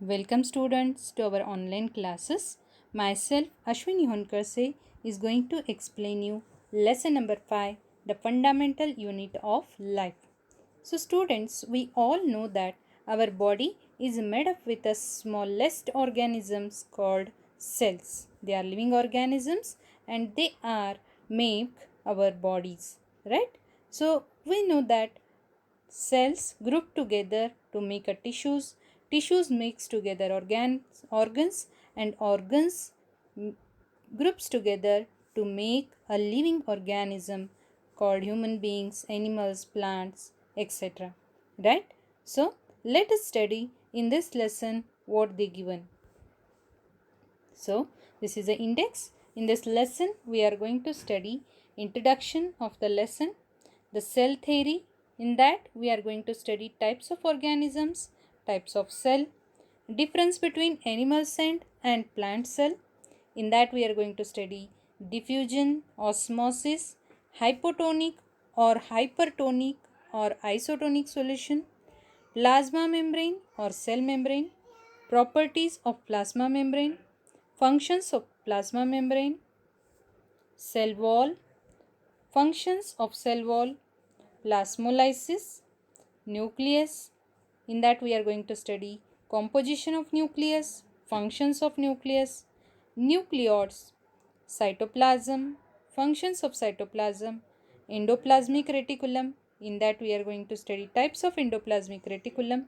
Welcome students to our online classes. Myself Ashwini Honkarse is going to explain you lesson number 5, the fundamental unit of life. So students, we all know that our body is made up with the smallest organisms called cells. They are living organisms and they are make our bodies, right? So we know that cells group together to make a tissues. Tissues mix together organs, and organs groups together to make a living organism called human beings, animals, plants, etc. Right? So let us study in this lesson what they given. So this is the index. In this lesson we are going to study introduction of the lesson, the cell theory. In that we are going to study types of organisms, types of cell, difference between animal cell and plant cell. In that we are going to study diffusion, osmosis, hypotonic or hypertonic or isotonic solution, plasma membrane or cell membrane, properties of plasma membrane, functions of plasma membrane, cell wall, functions of cell wall, plasmolysis, nucleus. In that we are going to study composition of nucleus, functions of nucleus, nucleoids, cytoplasm, functions of cytoplasm, endoplasmic reticulum. In that we are going to study types of endoplasmic reticulum,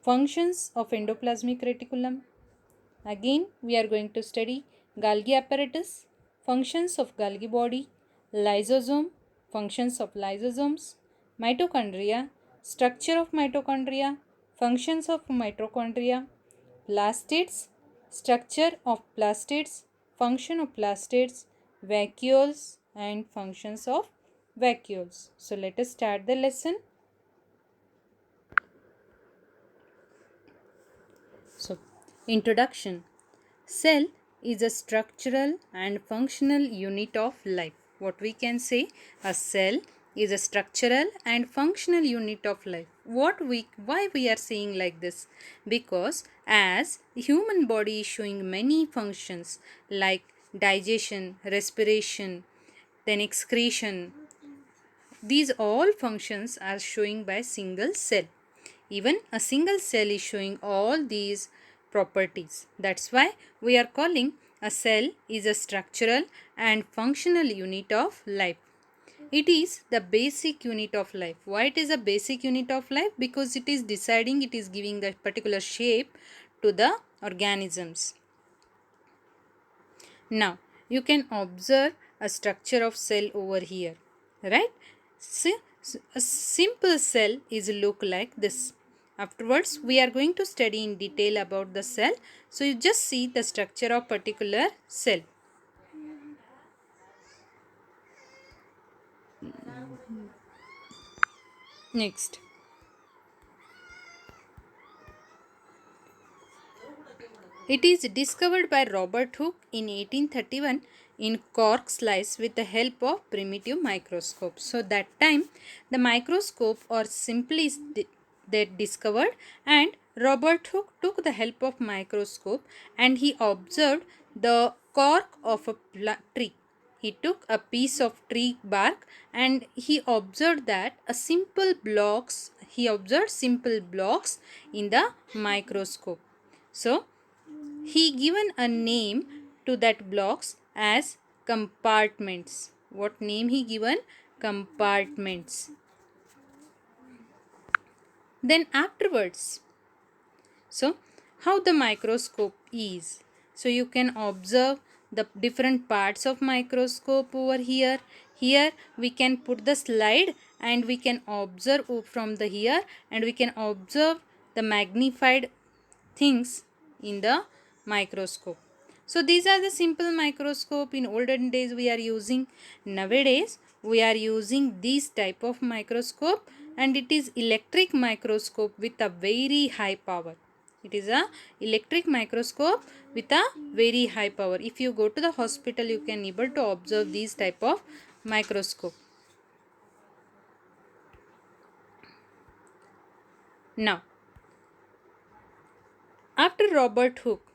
functions of endoplasmic reticulum. Again we are going to study Golgi apparatus, functions of Golgi body, lysosome, functions of lysosomes, mitochondria, structure of mitochondria, functions of mitochondria, plastids, structure of plastids, function of plastids, vacuoles and functions of vacuoles. So let us start the lesson. So introduction. Cell is a structural and functional unit of life. What we can say, a cell is a structural and functional unit of life. Why we are saying like this? Because as human body is showing many functions like digestion, respiration, then excretion, these all functions are showing by single cell. Even a single cell is showing all these properties. That's why we are calling a cell is a structural and functional unit of life. It is the basic unit of life. Why it is a basic unit of life? Because it is deciding, it is giving the particular shape to the organisms. Now, you can observe a structure of cell over here, right? See, a simple cell is look like this. Afterwards, we are going to study in detail about the cell. So, you just see the structure of particular cell. Next. It is discovered by Robert Hooke in 1831 in cork slice with the help of primitive microscope. So that time the microscope or simply they discovered, and Robert Hooke took the help of microscope and he observed the cork of a tree. He took a piece of tree bark and he observed that he observed simple blocks in the microscope. So he given a name to that blocks as compartments. What name he given? Compartments. Then afterwards, so how the microscope is? So you can observe the different parts of microscope over here. Here we can put the slide and we can observe from the here, and we can observe the magnified things in the microscope. So these are the simple microscope in olden days we are using. Nowadays we are using this type of microscope, and it is electric microscope with a very high power. It is a electric microscope with a very high power. If you go to the hospital, you can able to observe these type of microscope. Now After Robert Hooke,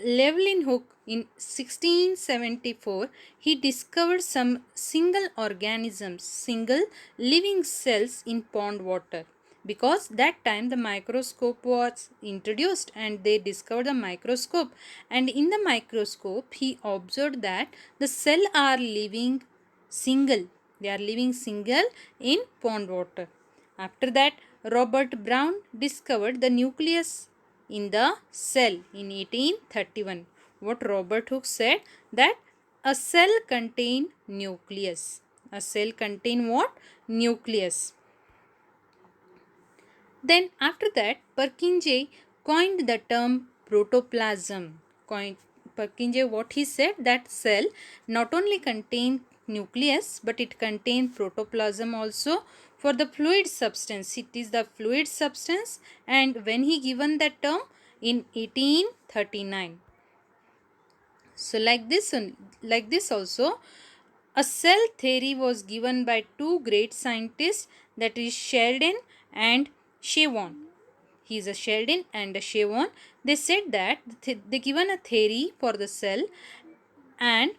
Llewellyn Hooke in 1674, he discovered some single organisms, single living cells in pond water. Because that time the microscope was introduced and they discovered the microscope, and in the microscope he observed that the cell are living single. They are living single in pond water. After that, Robert Brown discovered the nucleus in the cell in 1831. What Robert Hooke said, that a cell contain nucleus. A cell contain what? Nucleus. Then after that, Purkinje coined the term protoplasm. Purkinje, what he said, that cell not only contain nucleus but it contain protoplasm also. For the fluid substance, it is the fluid substance, and when he given that term in 1839. So like this also, a cell theory was given by two great scientists, that is Schleiden and Schwann. He is a Schleiden and a Schwann. They said that they given a theory for the cell, and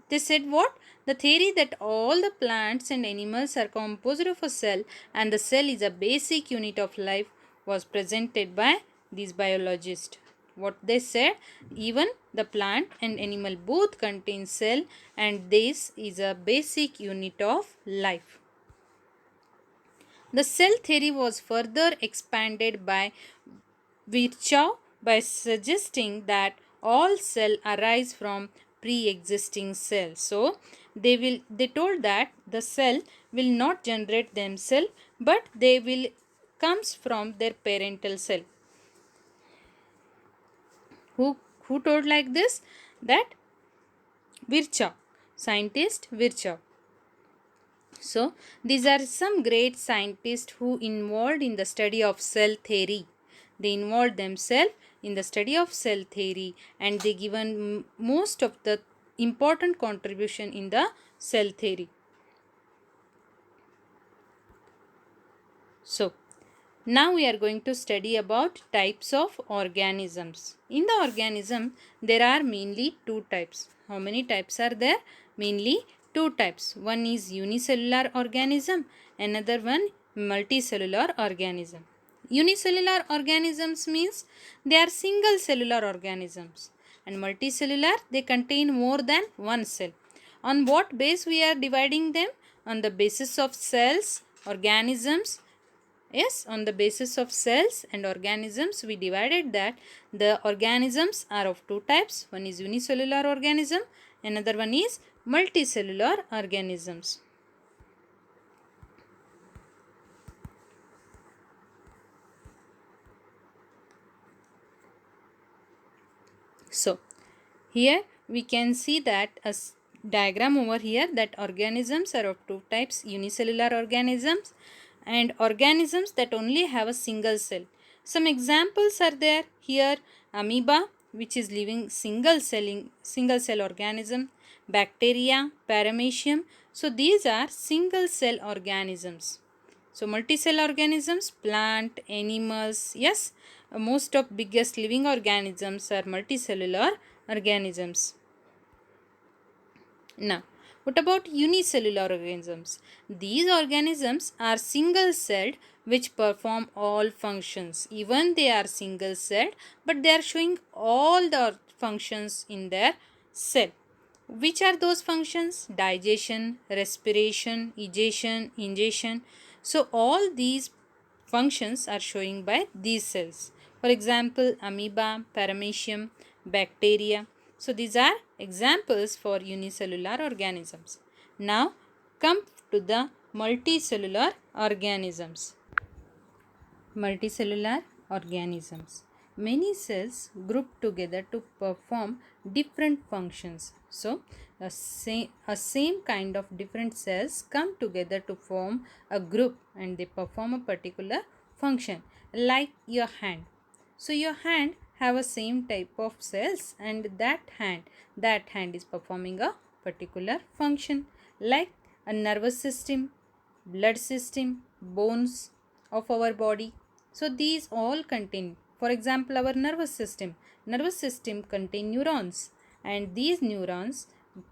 they said what? The theory that all the plants and animals are composed of a cell and the cell is a basic unit of life was presented by these biologists. What they said, even the plant and animal both contain cell and this is a basic unit of life. The cell theory was further expanded by Virchow by suggesting that all cells arise from pre-existing cells. So they told that the cell will not generate themselves, but they will comes from their parental cell. Who told like this? That Virchow, scientist Virchow. So these are some great scientists who involved in the study of cell theory. They involved themselves in the study of cell theory and they given most of the important contribution in the cell theory. So now we are going to study about types of organisms. In the organism, there are mainly two types. How many types are there? Mainly two types. One is unicellular organism, another one multicellular organism. Unicellular organisms means they are single cellular organisms, and multicellular, they contain more than one cell. On what base we are dividing them? On the basis of cells, organisms. Yes, on the basis of cells and organisms, we divided that the organisms are of two types. One is unicellular organism, another one is multicellular organisms. So, here we can see that a diagram over here, that organisms are of two types, unicellular organisms and organisms that only have a single cell. Some examples are there here: amoeba, which is living single cell organism, bacteria, paramecium. So these are single cell organisms. So multicell organisms, plant, animals, yes, most of biggest living organisms are multicellular organisms. Now, what about unicellular organisms? These organisms are single-celled which perform all functions. Even they are single-celled, but they are showing all the functions in their cell. Which are those functions? Digestion, respiration, egestion, ingestion. So all these functions are showing by these cells. For example, amoeba, paramecium, bacteria. So these are examples for unicellular organisms. Now come to the multicellular organisms. Multicellular organisms. Many cells group together to perform different functions. So a same kind of different cells come together to form a group and they perform a particular function, like your hand. So your hand have a same type of cells and that hand is performing a particular function, like a nervous system, blood system, bones of our body. So these all contain For example, our nervous system. Nervous system contain neurons, and these neurons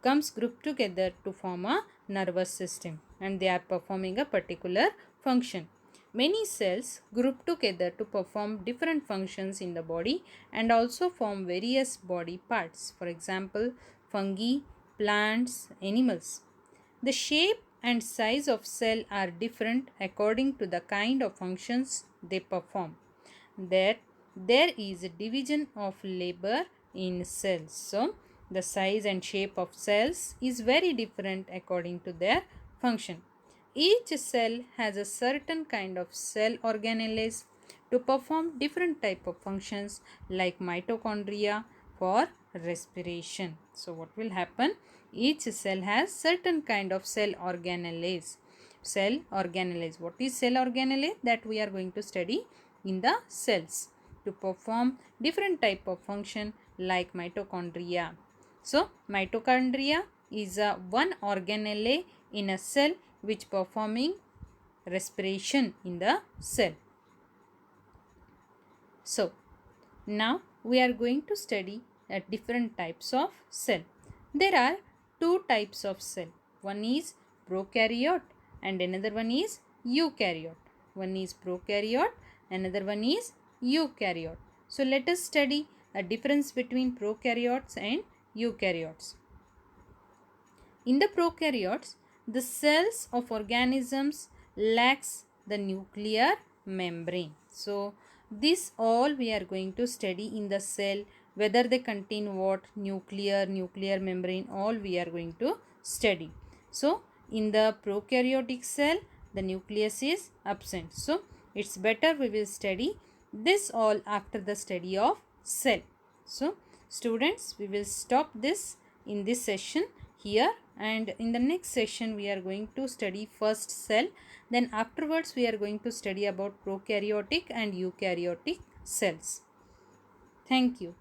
comes grouped together to form a nervous system, and they are performing a particular function. Many cells group together to perform different functions in the body and also form various body parts. For example, fungi, plants, animals. The shape and size of cell are different according to the kind of functions they perform. There is a division of labor in cells. So, the size and shape of cells is very different according to their function. Each cell has a certain kind of cell organelles to perform different type of functions like mitochondria for respiration. So what will happen? Each cell has certain kind of cell organelles. Cell organelles. What is cell organelle? That we are going to study in the cells to perform different type of function like mitochondria. So mitochondria is a one organelle in a cell which performing respiration in the cell. So now we are going to study different types of cell. There are two types of cell. One is prokaryote and another one is eukaryote. One is prokaryote, another one is eukaryote. So let us study a difference between prokaryotes and eukaryotes. In the prokaryotes, the cells of organisms lacks the nuclear membrane. So, this all we are going to study in the cell, whether they contain what, nuclear membrane, all we are going to study. So, in the prokaryotic cell, the nucleus is absent. So, it's better we will study this all after the study of cell. So, students, we will stop this in this session here, and in the next session we are going to study first cell, then afterwards we are going to study about prokaryotic and eukaryotic cells. Thank you.